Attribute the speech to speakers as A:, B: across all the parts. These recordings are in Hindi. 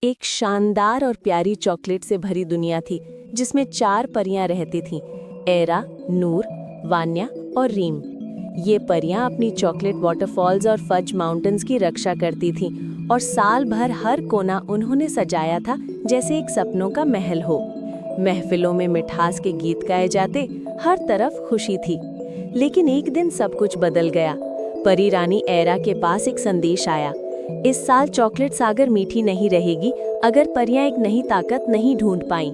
A: एक शानदार और प्यारी चॉकलेट से भरी दुनिया थी जिसमें 4 परियां रहती थीं, एरा, नूर, वान्या और रीम। ये परियां अपनी चॉकलेट वाटरफॉल्स और फज माउंटेन्स की रक्षा करती थीं और साल भर हर कोना उन्होंने सजाया था जैसे एक सपनों का महल हो। महफिलों में मिठास के गीत गाए जाते, हर तरफ खुशी थी। लेकिन एक दिन सब कुछ बदल गया। परी रानी एरा के पास एक संदेश आया। इस साल चॉकलेट सागर मीठी नहीं रहेगी अगर परियां एक नई ताकत नहीं ढूंढ पाईं।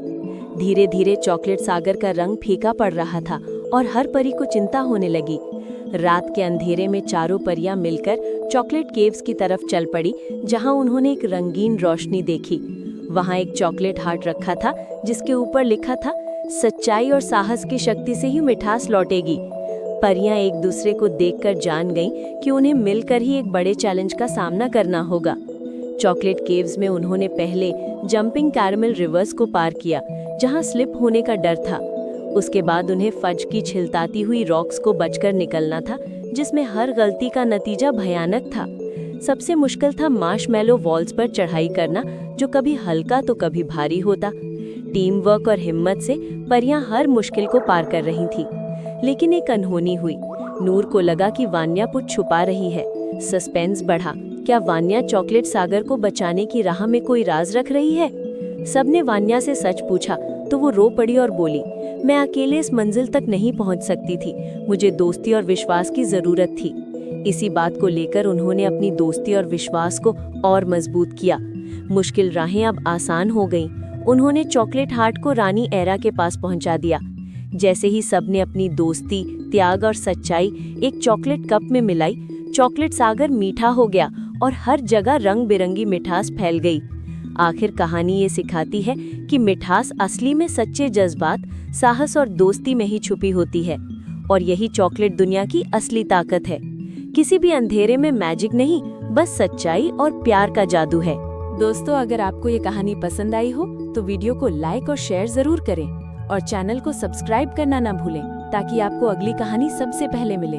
A: धीरे धीरे चॉकलेट सागर का रंग फीका पड़ रहा था और हर परी को चिंता होने लगी। रात के अंधेरे में चारों परियां मिलकर चॉकलेट केव्स की तरफ चल पड़ी, जहां उन्होंने एक रंगीन रोशनी देखी। वहां एक चॉकलेट हार्ट रखा था जिसके ऊपर लिखा था, सच्चाई और साहस की शक्ति से ही मिठास लौटेगी। परियां एक दूसरे को देखकर जान गईं कि उन्हें मिलकर ही एक बड़े चैलेंज का सामना करना होगा। चॉकलेट केव्स में उन्होंने पहले जंपिंग कैरमल रिवर्स को पार किया, जहां स्लिप होने का डर था। उसके बाद उन्हें फज की छिलताती हुई रॉक्स को बचकर निकलना था, जिसमें हर गलती का नतीजा भयानक था। सबसे मुश्किल था मार्शमैलो वॉल्स पर चढ़ाई करना, जो कभी हल्का तो कभी भारी होता। टीम वर्क और हिम्मत से परियां हर मुश्किल को पार कर रही थी। लेकिन एक अनहोनी हुई। नूर को लगा कि वान्या कुछ छुपा रही है। सस्पेंस बढ़ा। क्या वान्या चॉकलेट सागर को बचाने की राह में कोई राज रख रही है? सबने वान्या से सच पूछा तो वो रो पड़ी और बोली, मैं अकेले इस मंजिल तक नहीं पहुंच सकती थी। मुझे दोस्ती और विश्वास की जरूरत थी। इसी बात को लेकर उन्होंने अपनी दोस्ती और विश्वास को और मजबूत किया। मुश्किल राहें अब आसान हो गईं। उन्होंने चॉकलेट हार्ट को रानी एरा के पास पहुंचा दिया। जैसे ही सबने अपनी दोस्ती, त्याग और सच्चाई एक चॉकलेट कप में मिलाई, चॉकलेट सागर मीठा हो गया और हर जगह रंग बिरंगी मिठास फैल गई। आखिर कहानी ये सिखाती है कि मिठास असली में सच्चे जज्बात, साहस और दोस्ती में ही छुपी होती है, और यही चॉकलेट दुनिया की असली ताकत है। किसी भी अंधेरे में मैजिक नहीं, बस सच्चाई और प्यार का जादू है। दोस्तों, अगर आपको ये कहानी पसंद आई हो तो वीडियो को लाइक और शेयर जरूर करें और चैनल को सब्सक्राइब करना ना भूलें, ताकि आपको अगली कहानी सबसे पहले मिले।